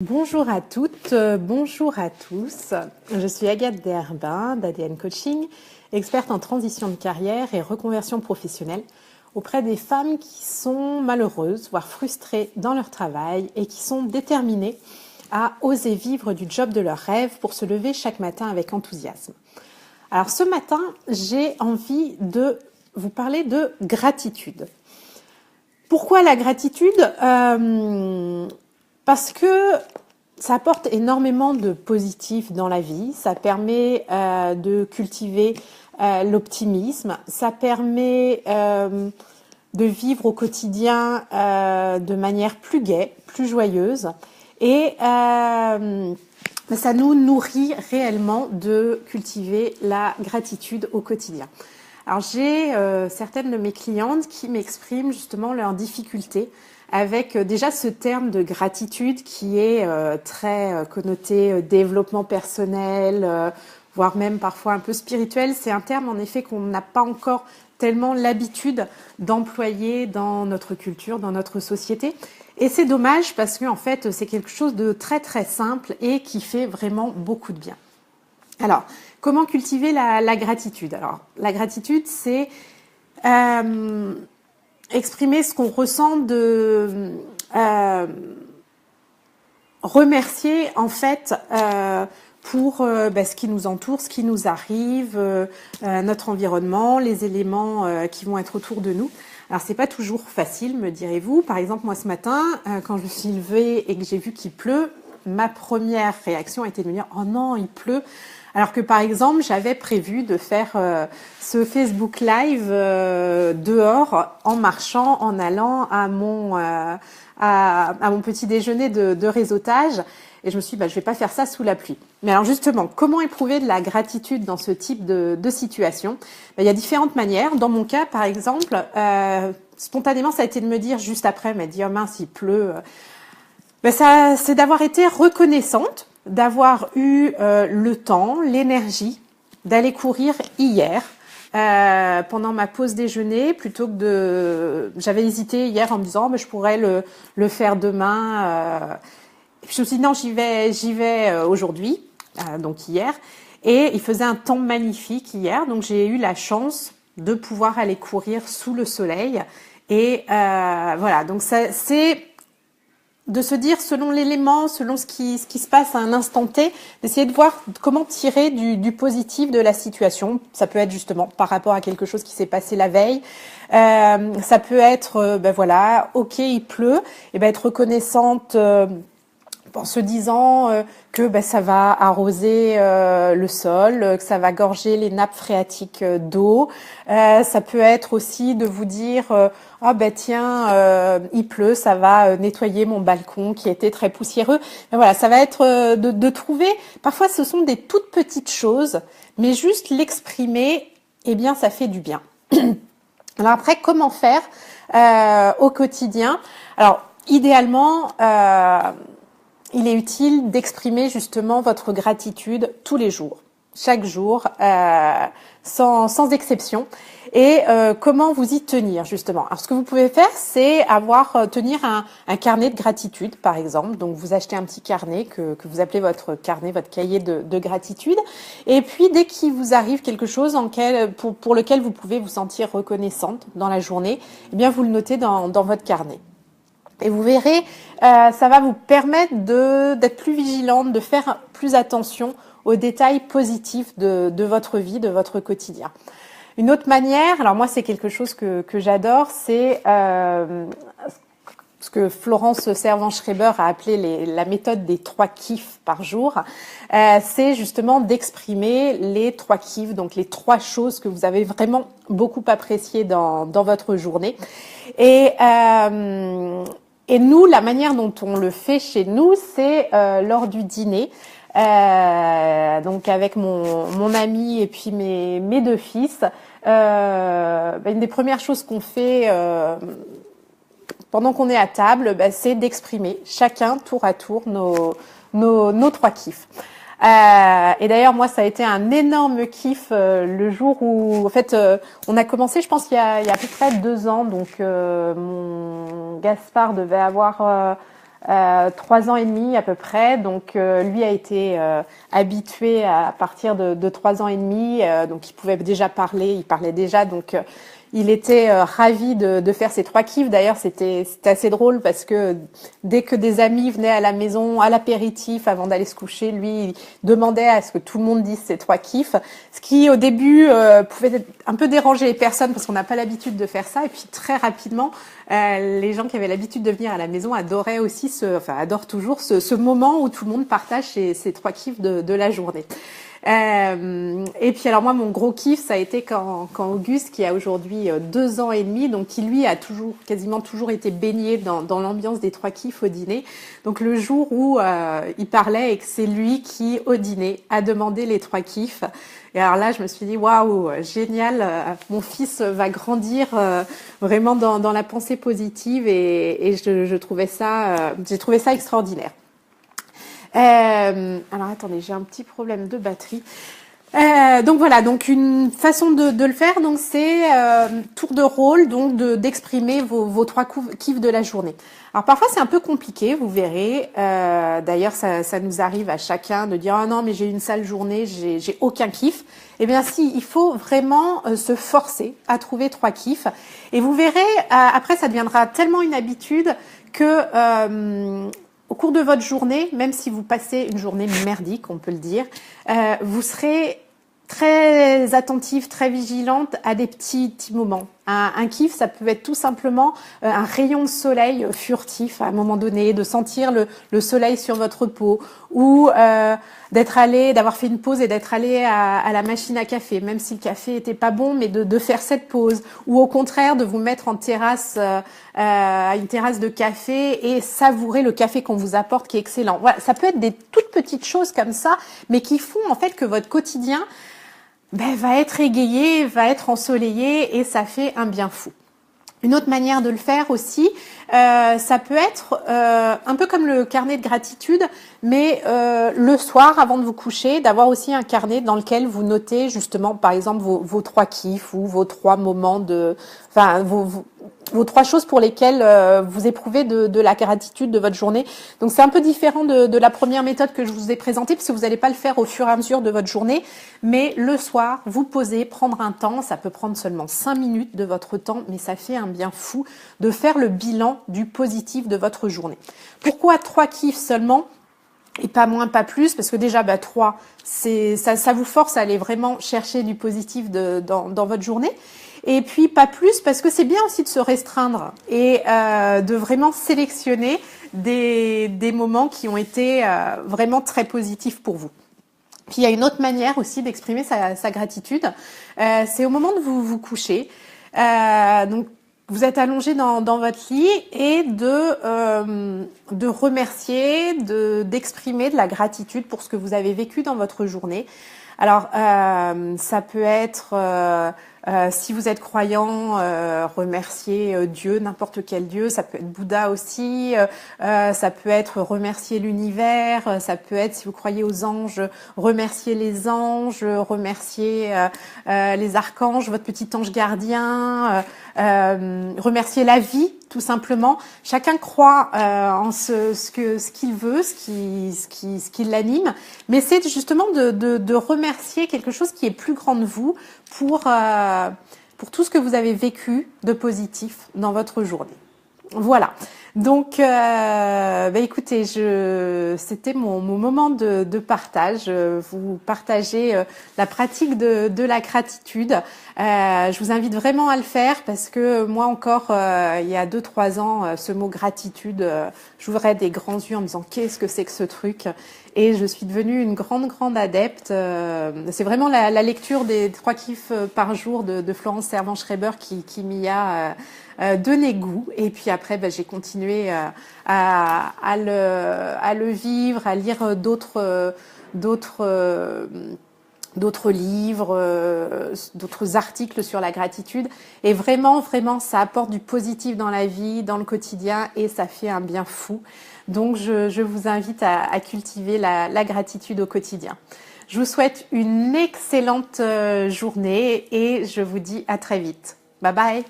Bonjour à toutes, bonjour à tous. Je suis Agathe Desherbin d'ADN Coaching, experte en transition de carrière et reconversion professionnelle auprès des femmes qui sont malheureuses, voire frustrées dans leur travail et qui sont déterminées à oser vivre du job de leurs rêves pour se lever chaque matin avec enthousiasme. Alors ce matin, j'ai envie de vous parler de gratitude. Pourquoi la gratitude ? Parce que ça apporte énormément de positif dans la vie, ça permet de cultiver l'optimisme, ça permet de vivre au quotidien de manière plus gaie, plus joyeuse et ça nous nourrit réellement de cultiver la gratitude au quotidien. Alors j'ai certaines de mes clientes qui m'expriment justement leurs difficultés avec déjà ce terme de gratitude qui est très connoté développement personnel, voire même parfois un peu spirituel. C'est un terme en effet qu'on n'a pas encore tellement l'habitude d'employer dans notre culture, dans notre société. Et c'est dommage parce que en fait c'est quelque chose de très très simple et qui fait vraiment beaucoup de bien. Alors, comment cultiver la gratitude ? Alors, la gratitude, c'est exprimer ce qu'on ressent de remercier en fait pour ce qui nous entoure, ce qui nous arrive, notre environnement, les éléments qui vont être autour de nous. Alors c'est pas toujours facile, me direz-vous. Par exemple, moi ce matin, quand je me suis levée et que j'ai vu qu'il pleut, ma première réaction a été de me dire « Oh non, il pleut !» Alors que par exemple, j'avais prévu de faire ce Facebook Live dehors, en marchant, en allant à mon petit déjeuner de réseautage. Et je me suis dit, je vais pas faire ça sous la pluie. Mais alors justement, comment éprouver de la gratitude dans ce type de situation ? Il y a différentes manières. Dans mon cas, par exemple, spontanément, ça a été de me dire juste après, me dire mince, il pleut. Ça, c'est d'avoir été reconnaissante, d'avoir eu le temps, l'énergie d'aller courir hier pendant ma pause déjeuner plutôt que de... J'avais hésité hier en me disant je pourrais le faire demain. Et puis je me suis dit non, j'y vais aujourd'hui, donc hier. Et il faisait un temps magnifique hier, donc j'ai eu la chance de pouvoir aller courir sous le soleil. Et voilà, donc ça, c'est de se dire selon l'élément, selon ce qui se passe à un instant T, d'essayer de voir comment tirer du positif de la situation. Ça peut être justement par rapport à quelque chose qui s'est passé la veille. Ça peut être, ok, il pleut, et être reconnaissante en se disant que ça va arroser le sol, que ça va gorger les nappes phréatiques d'eau. Ça peut être aussi de vous dire il pleut, ça va nettoyer mon balcon qui était très poussiéreux. Mais voilà, ça va être de trouver. Parfois, ce sont des toutes petites choses, mais juste l'exprimer, ça fait du bien. Alors après, comment faire au quotidien ? Alors, idéalement, il est utile d'exprimer justement votre gratitude tous les jours, chaque jour, sans exception. Et comment vous y tenir justement ? Alors ce que vous pouvez faire, c'est tenir un carnet de gratitude, par exemple. Donc vous achetez un petit carnet que vous appelez votre carnet, votre cahier de gratitude. Et puis dès qu'il vous arrive quelque chose pour lequel vous pouvez vous sentir reconnaissante dans la journée, vous le notez dans votre carnet. Et vous verrez, ça va vous permettre d'être plus vigilante, de faire plus attention aux détails positifs de votre vie, de votre quotidien. Une autre manière, alors moi c'est quelque chose que j'adore, c'est ce que Florence Servan-Schreiber a appelé la méthode des 3 kiffs par jour. C'est justement d'exprimer les 3 kiffs, donc les 3 choses que vous avez vraiment beaucoup appréciées dans votre journée. Et nous, la manière dont on le fait chez nous, c'est lors du dîner. Donc avec mon ami et puis mes 2 fils. Une des premières choses qu'on fait pendant qu'on est à table, c'est d'exprimer chacun tour à tour nos 3 kiffs. Et d'ailleurs, moi, ça a été un énorme kiff le jour où, en fait, on a commencé, je pense, il y a à peu près 2 ans. Donc, mon Gaspard devait avoir 3 ans et demi à peu près. Donc lui a été habitué à partir de 3 ans et demi. Donc il pouvait déjà parler, il parlait déjà. Donc il était ravi de faire ces 3 kiffs. D'ailleurs, c'était assez drôle parce que dès que des amis venaient à la maison, à l'apéritif, avant d'aller se coucher, lui, il demandait à ce que tout le monde dise ces 3 kiffs. Ce qui, au début, pouvait un peu déranger les personnes parce qu'on n'a pas l'habitude de faire ça. Et puis, très rapidement, les gens qui avaient l'habitude de venir à la maison adoraient aussi adorent toujours ce moment où tout le monde partage ces 3 kiffs de la journée. Et puis alors moi mon gros kiff ça a été quand Auguste qui a aujourd'hui 2 ans et demi donc qui lui a quasiment toujours été baigné dans l'ambiance des 3 kiffs au dîner. Donc le jour où il parlait et que c'est lui qui au dîner a demandé les 3 kiffs. Et alors là je me suis dit waouh génial, mon fils va grandir vraiment dans la pensée positive et j'ai trouvé ça extraordinaire. Alors attendez, j'ai un petit problème de batterie. Donc voilà, donc une façon de le faire, donc c'est tour de rôle, donc d'exprimer vos 3 kiffs de la journée. Alors parfois c'est un peu compliqué, vous verrez. D'ailleurs ça nous arrive à chacun de dire ah non mais j'ai eu une sale journée, j'ai aucun kiff. Eh bien si, il faut vraiment se forcer à trouver 3 kiffs. Et vous verrez, après ça deviendra tellement une habitude que au cours de votre journée, même si vous passez une journée merdique, on peut le dire, vous serez très attentive, très vigilante à des petits moments. Un kiff, ça peut être tout simplement un rayon de soleil furtif à un moment donné, de sentir le soleil sur votre peau ou d'avoir fait une pause et d'être allé à la machine à café, même si le café était pas bon, mais de faire cette pause ou au contraire de vous mettre en terrasse, à une terrasse de café et savourer le café qu'on vous apporte qui est excellent. Voilà, ça peut être des toutes petites choses comme ça, mais qui font en fait que votre quotidien va être égayé, va être ensoleillé et ça fait un bien fou. Une autre manière de le faire aussi, ça peut être un peu comme le carnet de gratitude, mais le soir avant de vous coucher, d'avoir aussi un carnet dans lequel vous notez justement par exemple vos 3 kiffs ou vos 3 moments vos 3 choses pour lesquelles vous éprouvez de la gratitude de votre journée. Donc c'est un peu différent de la première méthode que je vous ai présentée, parce que vous n'allez pas le faire au fur et à mesure de votre journée, mais le soir, vous posez, prendre un temps, ça peut prendre seulement 5 minutes de votre temps, mais ça fait un bien fou de faire le bilan du positif de votre journée. Pourquoi 3 kiffs seulement ? Et pas moins, pas plus, parce que déjà, 3, ça vous force à aller vraiment chercher du positif dans votre journée. Et puis pas plus, parce que c'est bien aussi de se restreindre et de vraiment sélectionner des moments qui ont été vraiment très positifs pour vous. Puis il y a une autre manière aussi d'exprimer sa gratitude, c'est au moment de vous coucher. Donc vous êtes allongé dans votre lit et de remercier, d'exprimer de la gratitude pour ce que vous avez vécu dans votre journée. Alors ça peut être si vous êtes croyant, remercier Dieu, n'importe quel Dieu, ça peut être Bouddha aussi, ça peut être remercier l'univers, ça peut être si vous croyez aux anges, remercier les anges, remercier les archanges, votre petit ange gardien, remercier la vie tout simplement. Chacun croit en ce qu'il veut, ce qui l'anime, mais c'est justement de remercier quelque chose qui est plus grand de vous pour tout ce que vous avez vécu de positif dans votre journée. Voilà. Donc, écoutez, c'était mon moment de partage. Vous partagez la pratique de la gratitude. Je vous invite vraiment à le faire parce que moi encore, il y a 2-3 ans, ce mot gratitude, j'ouvrais des grands yeux en me disant qu'est-ce que c'est que ce truc ? Et je suis devenue une grande adepte. C'est vraiment la lecture des 3 kiffs par jour de Florence Servan-Schreiber qui m'y a donné goût. Et puis après, j'ai continué à le vivre, à lire d'autres livres, d'autres articles sur la gratitude. Et vraiment, ça apporte du positif dans la vie, dans le quotidien, et ça fait un bien fou. Donc, je vous invite à cultiver la gratitude au quotidien. Je vous souhaite une excellente journée et je vous dis à très vite. Bye bye.